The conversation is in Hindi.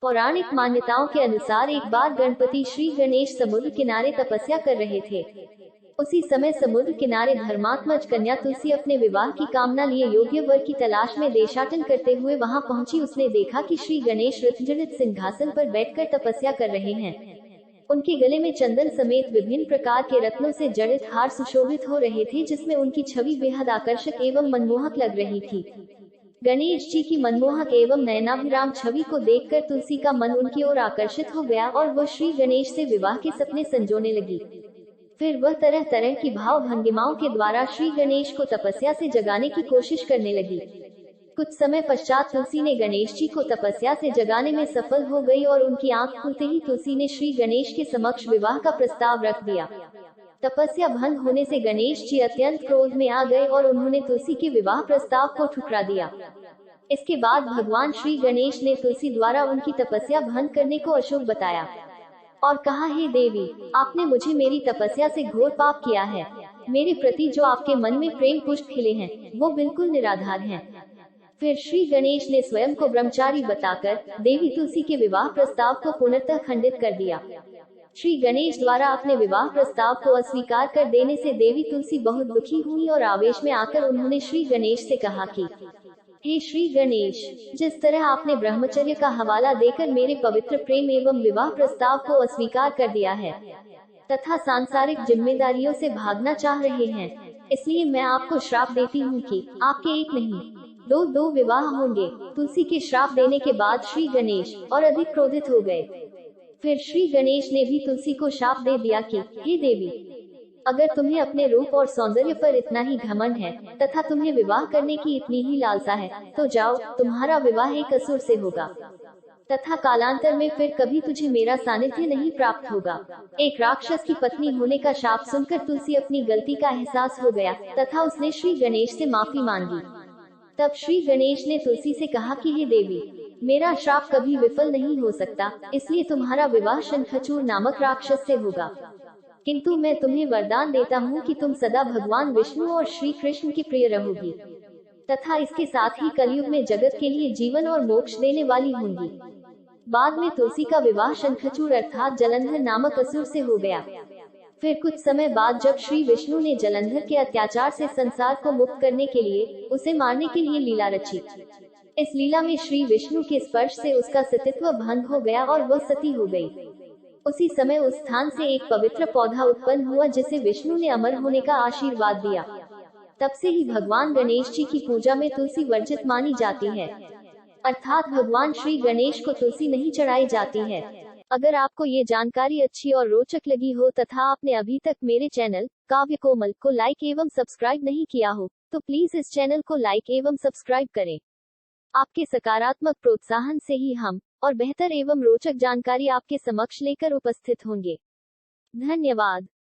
पौराणिक मान्यताओं के अनुसार एक बार गणपति श्री गणेश समुद्र किनारे तपस्या कर रहे थे। उसी समय समुद्र किनारे धर्मात्मज कन्या तुलसी अपने विवाह की कामना लिए योग्य वर की तलाश में देशाटन करते हुए वहां पहुंची। उसने देखा कि श्री गणेश रत्नजड़ित सिंहासन पर बैठकर तपस्या कर रहे हैं। उनके गले में चंदन समेत विभिन्न प्रकार के रत्नों से जड़ित हार सुशोभित हो रहे थे, जिसमें उनकी छवि बेहद आकर्षक एवं मनमोहक लग रही थी। गणेश जी की मनमोहक एवं नयनाभिराम छवि को देखकर तुलसी का मन उनकी ओर आकर्षित हो गया और वह श्री गणेश से विवाह के सपने संजोने लगी। फिर वह तरह तरह की भाव भंगिमाओं के द्वारा श्री गणेश को तपस्या से जगाने की कोशिश करने लगी। कुछ समय पश्चात तुलसी ने गणेश जी को तपस्या से जगाने में सफल हो गई और उनकी आंख खुलते ही तुलसी ने श्री गणेश के समक्ष विवाह का प्रस्ताव रख दिया। तपस्या भंग होने से गणेश जी अत्यंत क्रोध में आ गए और उन्होंने तुलसी के विवाह प्रस्ताव को ठुकरा दिया। इसके बाद भगवान श्री गणेश ने तुलसी द्वारा उनकी तपस्या भंग करने को अशुभ बताया और कहा, हे देवी, आपने मुझे मेरी तपस्या से घोर पाप किया है। मेरे प्रति जो आपके मन में प्रेम पुष्प खिले हैं, वो बिल्कुल निराधार हैं। फिर श्री गणेश ने स्वयं को ब्रह्मचारी बताकर देवी तुलसी के विवाह प्रस्ताव को पूर्णतः खंडित कर दिया। श्री गणेश द्वारा अपने विवाह प्रस्ताव को अस्वीकार कर देने से देवी तुलसी बहुत दुखी हुई और आवेश में आकर उन्होंने श्री गणेश से कहा कि हे श्री गणेश, जिस तरह आपने ब्रह्मचर्य का हवाला देकर मेरे पवित्र प्रेम एवं विवाह प्रस्ताव को अस्वीकार कर दिया है तथा सांसारिक जिम्मेदारियों से भागना चाह रहे हैं, इसलिए मैं आपको श्राप देती हूँ कि आपके एक नहीं दो विवाह होंगे। तुलसी के श्राप देने के बाद श्री गणेश और अधिक क्रोधित हो गए। फिर श्री गणेश ने भी तुलसी को श्राप दे दिया कि हे देवी, अगर तुम्हें अपने रूप और सौंदर्य पर इतना ही घमंड है तथा तुम्हें विवाह करने की इतनी ही लालसा है, तो जाओ, तुम्हारा विवाह एक असुर से होगा तथा कालांतर में फिर कभी तुझे मेरा सानिध्य नहीं प्राप्त होगा। एक राक्षस की पत्नी होने का शाप सुनकर तुलसी अपनी गलती का एहसास हो गया तथा उसने श्री गणेश से माफी मांगी। तब श्री गणेश ने तुलसी से कहा कि हे देवी, मेरा श्राप कभी विफल नहीं हो सकता, इसलिए तुम्हारा विवाह शंखचूड़ नामक राक्षस से होगा। किंतु मैं तुम्हें वरदान देता हूँ कि तुम सदा भगवान विष्णु और श्री कृष्ण की प्रिय रहोगी तथा इसके साथ ही कलयुग में जगत के लिए जीवन और मोक्ष देने वाली होंगी। बाद में तुलसी का विवाह शंखचूड़ अर्थात जलंधर नामक असुर से हो गया। फिर कुछ समय बाद जब श्री विष्णु ने जलंधर के अत्याचार से संसार को मुक्त करने के लिए उसे मारने के लिए लीला रची। इस लीला में श्री विष्णु के स्पर्श से उसका सतीत्व भंग हो गया और वह सती हो गई। उसी समय उस स्थान से एक पवित्र पौधा उत्पन्न हुआ जिसे विष्णु ने अमर होने का आशीर्वाद दिया। तब से ही भगवान गणेश जी की पूजा में तुलसी वर्जित मानी जाती है, अर्थात भगवान श्री गणेश को तुलसी नहीं चढ़ाई जाती है। अगर आपको ये जानकारी अच्छी और रोचक लगी हो तथा आपने अभी तक मेरे चैनल काव्य कोमल को लाइक एवं सब्सक्राइब नहीं किया हो, तो प्लीज इस चैनल को लाइक एवं सब्सक्राइब करें। आपके सकारात्मक प्रोत्साहन से ही हम और बेहतर एवं रोचक जानकारी आपके समक्ष लेकर उपस्थित होंगे। धन्यवाद।